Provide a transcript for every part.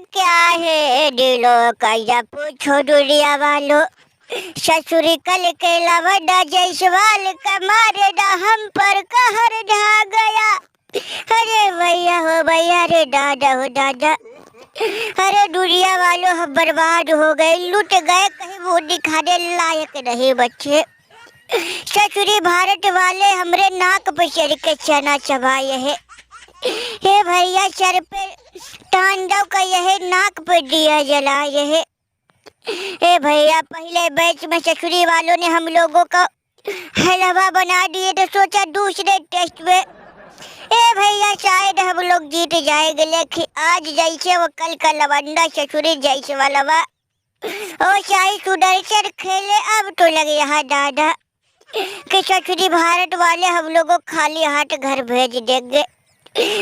क्या है दिलों का या पूछो दुनिया वालों। ससुरी कल के लवडा जयसवाल का मारे डा हम पर कहर ढा गया। अरे भैया हो भैया, रे दादा हो दादा। अरे दुनिया वालों हम बर्बाद हो गए, लुट गए, कहीं वो दिखाने लायक नहीं बच्चे। ससुरी भारत वाले हमरे नाक पे चढ़ के चना चबाए है। हे भैया सर पे तांडव का यह नाक पे दिया जलाए है। हे भैया पहले बैच में ससुरी वालों ने हम लोगों का हलवा बना दिए, तो सोचा दूसरे टेस्ट में ए भैया शायद हम लोग जीत जाएंगे, लेकिन आज जैसे वो कल का लवंडा ससुरी जैसे वाला और शाही सुदर्शन खेले। अब तो लगे यहाँ दादा कि ससुरी भारत वाले हम लोगों को खाली हाथ घर भेज देंगे।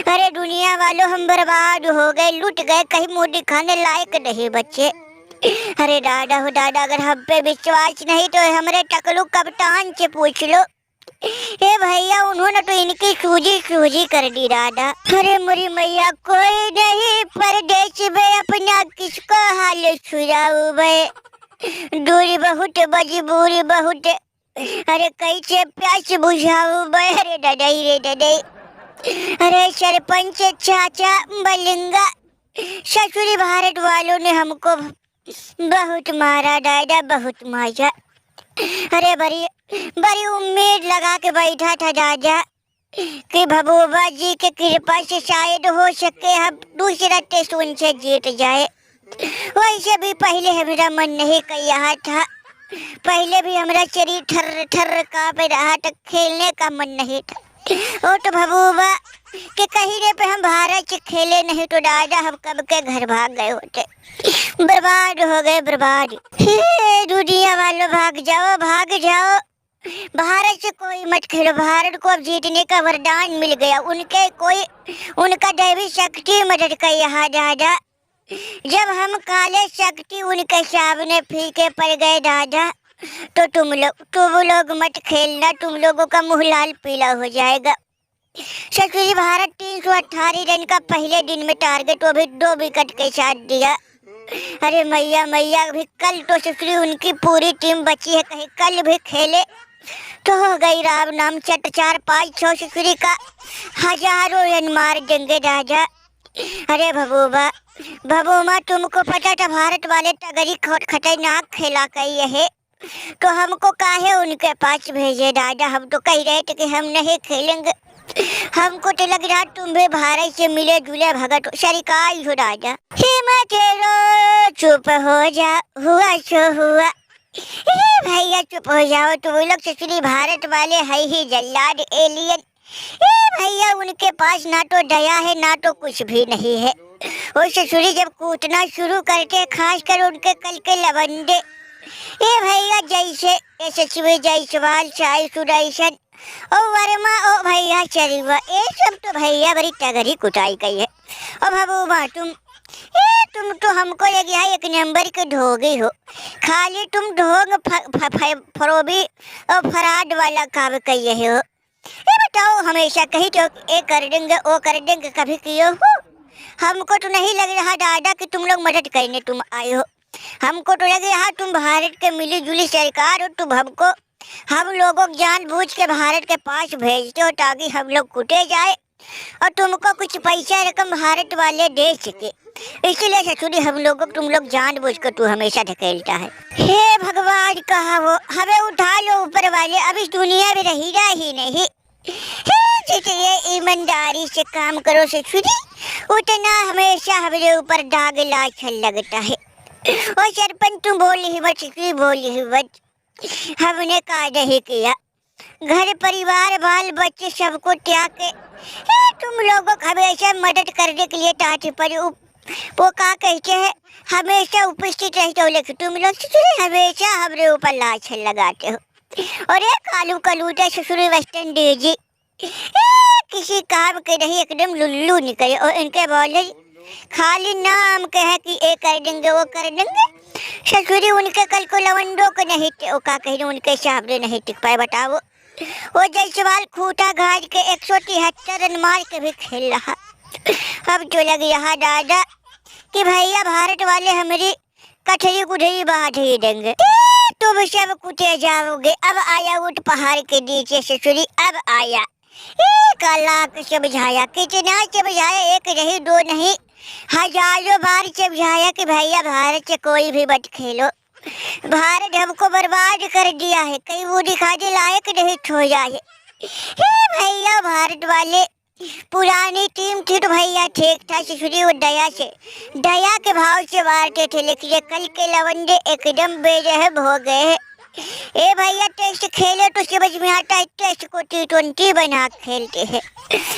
अरे दुनिया वालों हम बर्बाद हो गए, लुट गए, कहीं मुंह दिखाने लायक नहीं बच्चे। अरे दादा हो दादा, अगर हम पे विश्वास नहीं तो हमारे टकलू कप्तान से पूछ लो। ए भैया उन्होंने तो इनकी सूजी सूजी कर दी दादा। अरे मुरी मैया कोई नहीं परदेश में अपना किसको हाल सुझाऊ भे। दूरी बहुत मजबूरी बहुत, अरे कैसे प्यास बुझाऊ भे। अरे डडई रे डडई। अरे सरपंच चाचा बलिंगा, ससुरी भारत वालों ने हमको बहुत मारा दादा, बहुत मारा। अरे बड़ी बड़ी उम्मीद लगा के बैठा था दादा कि भगोबा जी के कृपा से शायद हो सके हम दूसरा टेस्ट उनसे जीत जाए। वैसे भी पहले हमारा मन नहीं कर रहा था, पहले भी हमारा शरीर ठर ठर कांप रहा था, खेलने का मन नहीं था। वो तो भगोबा कि कहीं पे हम भारत से खेले नहीं तो दादा हम कब के घर भाग गए होते, बर्बाद हो गए बर्बाद। दुनिया वालों भाग जाओ भाग जाओ, भारत से कोई मत खेलो। भारत को अब जीतने का वरदान मिल गया, उनके कोई उनका दैवी शक्ति मदद कर यहाँ दादा। जब हम काले शक्ति उनके सामने फीके पड़ गए दादा, तो तुम लोग मत खेलना, तुम लोगों का मुँह लाल पीला हो जाएगा। ससुरी भारत 318 रन का पहले दिन में टारगेट, वो भी 2 विकेट के साथ दिया। अरे मैया मैया, अभी कल तो ससुरी उनकी पूरी टीम बची है, कहीं कल भी खेले तो हो गई राम नाम चट 4-5-6 ससुरी का हजारों रन मार देंगे राजा। अरे भबूमा तुमको पता था भारत वाले तगड़ी खतरनाक खेला कही है, तो हमको काहे उनके पास भेजे दादा। हम तो कह रहे थे कि हम नहीं खेलेंगे, हमको तो लग रहा तुम भी भारत से मिले जुले भगत शरिकाई हो राजा। चुप हो जा, हुआ सो हुआ। भैया चुप हो जाओ, तुम लोग ससुरी भारत वाले है ही जल्लाद एलियन। भैया उनके पास ना तो दया है ना तो कुछ भी नहीं है। वो ससुरी जब कूटना शुरू करते, खास कर उनके कल के लवंडे, ये भैया जैसे यशस्वी जायसवाल, साई सुदर्शन ओ वर्मा ओ भैया चरीवा, ये सब तो भैया बड़ी तगड़ी कुटाई गई है। और भबूबा तुम तो हमको लगे है एक नंबर के ढोगी हो, खाली तुम ढोंग फरोबी और फराड वाला काम कहिए हो। ये बताओ हमेशा कहीं तो ये कर देंगे वो कर देंगे, कभी किए हो? हमको तो नहीं लग रहा दादा कि तुम लोग मदद करने तुम आए हो। हमको तो लग रहा तुम भारत के मिली जुली सरकार हो, तुम हमको हम लोगों को जानबूझ के भारत के पास भेजते हो ताकि हम लोग कुटे जाए और तुमको कुछ पैसा रकम भारत वाले दे सके। इसलिए ससुरी हम लोगों को तुम लोग जानबूझ कर तू हमेशा ढकेलता है। हे भगवान कहा वो हमें उठा लो ऊपर वाले, अब इस दुनिया में रहीगा ही नहीं। ये ईमानदारी से काम करो ससुरी, उतना हमेशा हमारे ऊपर दाग लाछन लगता है। और सरपंच तुम बोली ही मत, बोली ही मत, हमने का नहीं किया। घर परिवार बाल बच्चे सबको त्याग के तुम लोगों को हमेशा मदद करने के लिए टाटे पर वो का कहते हैं हमेशा उपस्थित रहते हो, लेकिन तुम लोग हमेशा हमारे ऊपर लाछन लगाते हो। और ये कालू कलूटा ससुरी वेस्टर्न डीजी किसी काम के नहीं, एकदम लुल्लू निकले। और इनके बोले खाली नाम कहे कि ये कर देंगे वो कर देंगे, ससुरी उनके कल को लवंडों को नहीं वो का कहीं उनके सामने नहीं टिक पाए। बताओ वो जयसवाल खूटा घाट के 173 रन मार के भी खेल रहा। अब जो लग रहा दादा कि भैया भारत वाले हमारी कठरी कुठरी बांट ही देंगे। तुम सब कुटे जाओगे। अब आया ऊँट पहाड़ के नीचे से छुरी, अब आया काला समझाया, कितना समझाया, एक नहीं दो नहीं हजारों बार समझाया कि भैया भारत से कोई भी मत खेलो, भारत हमको बर्बाद कर दिया है, कहीं वो दिखाने लायक नहीं छोड़ा है। भैया भारत वाले पुरानी टीम थी तो भैया ठीक था, शिशुरी और दया के भाव से मारते थे, लेकिन कल के लवंडे एकदम बेरहम हो गए हैं। ए भैया टेस्ट खेले तो समझ में आता है, टेस्ट को T20 बना खेलते हैं।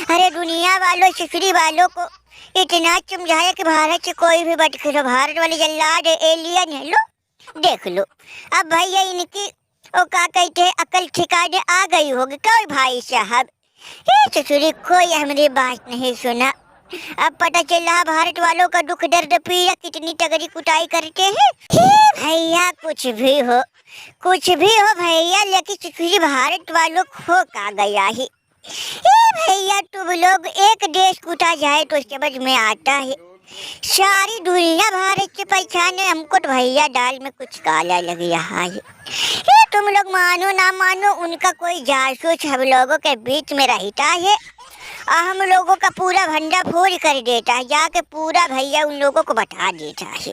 अरे दुनिया वालों शिशुरी वालों को इतना समझाया कि भारत से कोई भी मत खेलो, भारत वाले जल्लाद एलियन है, लो देख लो। अब भैया इनकी वो क्या कहते हैं अकल ठिकाने आ गई होगी। कोई भाई साहब ये ससुरी कोई हमारी बात नहीं सुना। अब पता चला भारत वालों का दुख दर्द पीड़ा कितनी तगड़ी कुटाई करते हैं। भैया कुछ भी हो भैया, लेकिन ससुरी भारत वालों खो का गया है। भैया तुम लोग एक देश कुटा जाए तो समझ में आता है, सारी दुनिया भारत से पहचाने हमको तो भैया दाल में कुछ काला लग रहा है। ये तुम लोग मानो ना मानो उनका कोई जासूस हम लोगों के बीच में रहता है और हम लोगों का पूरा भंडा फोड़ कर देता है, जाके पूरा भैया उन लोगों को बता देता है।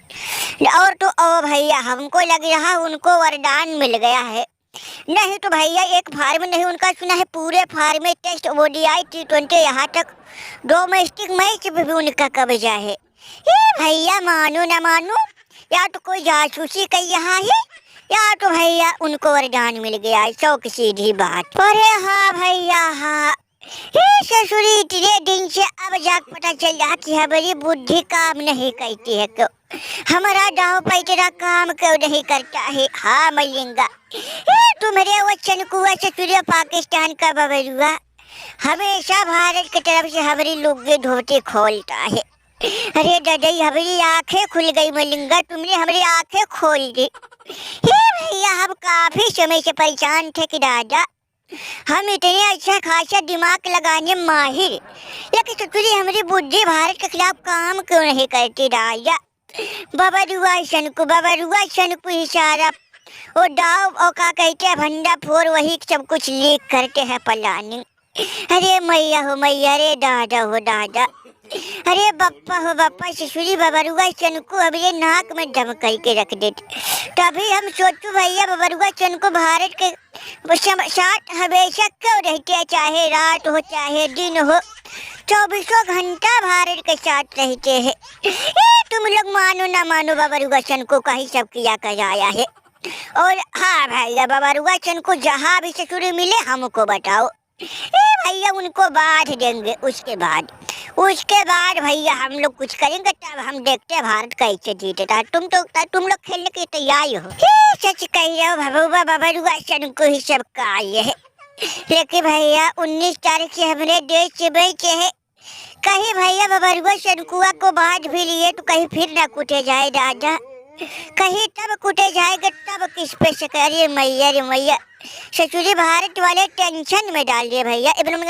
और तो ओ भैया हमको लग रहा उनको वरदान मिल गया है, नहीं तो भैया एक फार्म नहीं उनका सुना है, पूरे फार्म में टेस्ट ODI T20 यहाँ तक डोमेस्टिक मैच भी उनका कब्जा है। ये भैया मानो ना मानो, या तो कोई जासूसी कर रहा है या तो भैया उनको वरदान मिल गया है, 100 की सीधी बात। अरे हाँ भैया हाँ, ये ससुरी इतने दिन से अब जाग पता चल रहा कि हमारी बुद्धि काम नहीं करती है, क्यों हमारा दाव पैतरा काम क्यों नहीं करता है। हाँ मलिंगा, तुम्हारे वचन कुआ ससुरिया पाकिस्तान का बबरुआ हमेशा भारत की तरफ से हमारी लुग्गी धोती खोलता है। अरे दादाई हमारी आंखें खुल गई मलिंगा, तुमने हमारी आंखें खोल दी। ये भैया हम काफी समय से परेशान थे कि दादा हम इतने अच्छा खासा दिमाग लगाने माहिर, लेकिन ससुरी हमारी बुद्धि भारत के खिलाफ काम क्यों नहीं करती दादा। बाबा रुआ शनको इशारा और दाव और क्या कहते हैं भंडा फोर वही सब कुछ लीक करते हैं प्लानिंग। अरे मैया हो मैया, अरे दादा हो दादा, अरे बप्पा हो बप्पा, ससुरी बबरुआ सन को हमारे नाक में दम करके रख देते। तभी हम सोचू भैया बबरुआ सन को भारत के साथ हमेशा क्यों रहते हैं, चाहे रात हो चाहे दिन हो, 24 घंटा भारत के साथ रहते हैं। तुम लोग मानो ना मानो बबरुआ सन को कहीं सब किया कराया है। और हाँ भैया बबरुआ सन को जहाँ भी ससुरी मिले हमको बताओ, भैया उनको बांट देंगे। उसके बाद भैया हम लोग कुछ करेंगे, तब हम देखते हैं भारत कैसे जीतेगा। तुम लोग खेलने के तैयार हो। सच कह रहे हो भबुआ बबरुआ सन को ही सब कार्य है, लेकिन भैया 19 तारीख से हमारे देश से बेचे है। कहीं भैया बबरुआ सनकुआ को बांट भी लिए तो कहीं फिर ना कुटे जाए दादा, कहीं तब कुटे जाएगा तब किस पे से करिए मैया रे मैया। ससुरी भारत वाले टेंशन में डाल दिए भैया। इब्राहिम